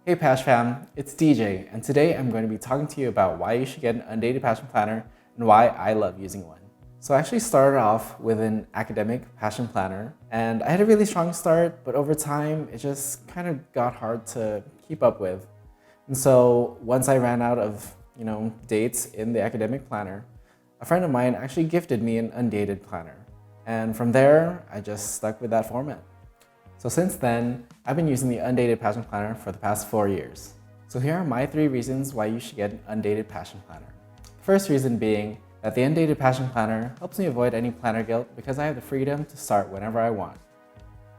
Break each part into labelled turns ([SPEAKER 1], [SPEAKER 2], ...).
[SPEAKER 1] Hey Pash fam, it's DJ, and today I'm going to be talking to you about why you should get an undated passion planner and why I love using one. So I actually started off with an academic passion planner, and I had a really strong start, but over time it just kind of got hard to keep up with. And so once I ran out of, dates in the academic planner, a friend of mine actually gifted me an undated planner. And from there, I just stuck with that format. So since then, I've been using the Undated Passion Planner for the past 4 years. So here are my 3 reasons why you should get an Undated Passion Planner. The first reason being that the Undated Passion Planner helps me avoid any planner guilt because I have the freedom to start whenever I want.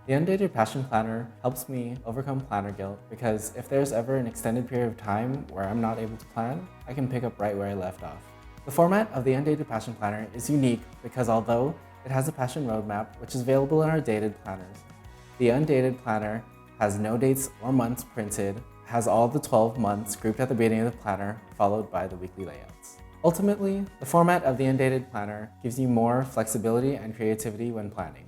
[SPEAKER 1] The Undated Passion Planner helps me overcome planner guilt because if there's ever an extended period of time where I'm not able to plan, I can pick up right where I left off. The format of the Undated Passion Planner is unique because although it has a passion roadmap, which is available in our dated planners, the Undated Planner has no dates or months printed, has all the 12 months grouped at the beginning of the planner, followed by the weekly layouts. Ultimately, the format of the Undated Planner gives you more flexibility and creativity when planning.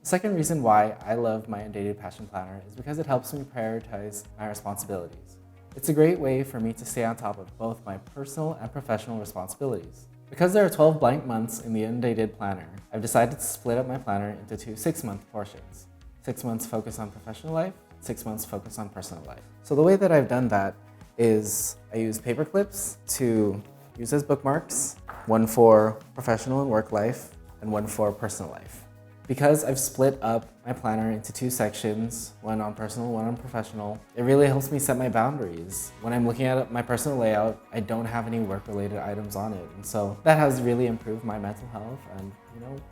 [SPEAKER 1] The second reason why I love my Undated Passion Planner is because it helps me prioritize my responsibilities. It's a great way for me to stay on top of both my personal and professional responsibilities. Because there are 12 blank months in the Undated Planner, I've decided to split up my planner into 2 6-month portions. 6 months focus on professional life, 6 months focus on personal life. So the way that I've done that is I use paper clips to use as bookmarks, one for professional and work life, and one for personal life. Because I've split up my planner into 2 sections, one on personal, one on professional, it really helps me set my boundaries. When I'm looking at my personal layout, I don't have any work-related items on it. And so that has really improved my mental health and,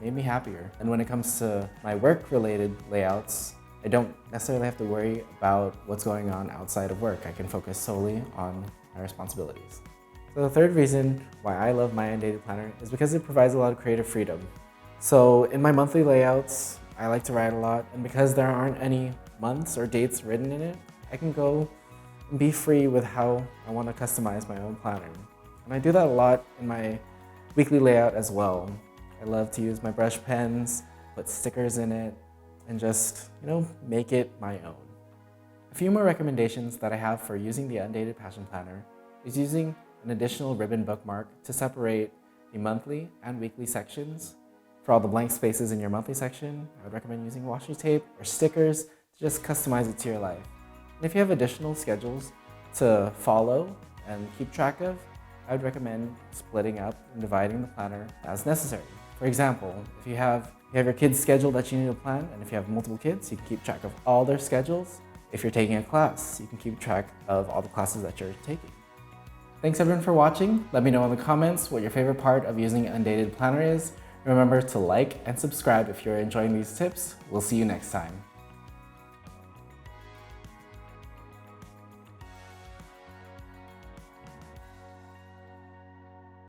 [SPEAKER 1] made me happier. And when it comes to my work-related layouts, I don't necessarily have to worry about what's going on outside of work. I can focus solely on my responsibilities. So the third reason why I love my Undated Planner is because it provides a lot of creative freedom. So in my monthly layouts, I like to write a lot, and because there aren't any months or dates written in it, I can go and be free with how I want to customize my own planner. And I do that a lot in my weekly layout as well. I love to use my brush pens, put stickers in it, and just, make it my own. A few more recommendations that I have for using the Undated Passion Planner is using an additional ribbon bookmark to separate the monthly and weekly sections. For all the blank spaces in your monthly section, I would recommend using washi tape or stickers to just customize it to your life. And if you have additional schedules to follow and keep track of, I would recommend splitting up and dividing the planner as necessary. For example, if you have your kids' schedule that you need to plan, and if you have multiple kids, you can keep track of all their schedules. If you're taking a class, you can keep track of all the classes that you're taking. Thanks everyone for watching. Let me know in the comments what your favorite part of using Undated Planner is. Remember to like and subscribe if you're enjoying these tips. We'll see you next time.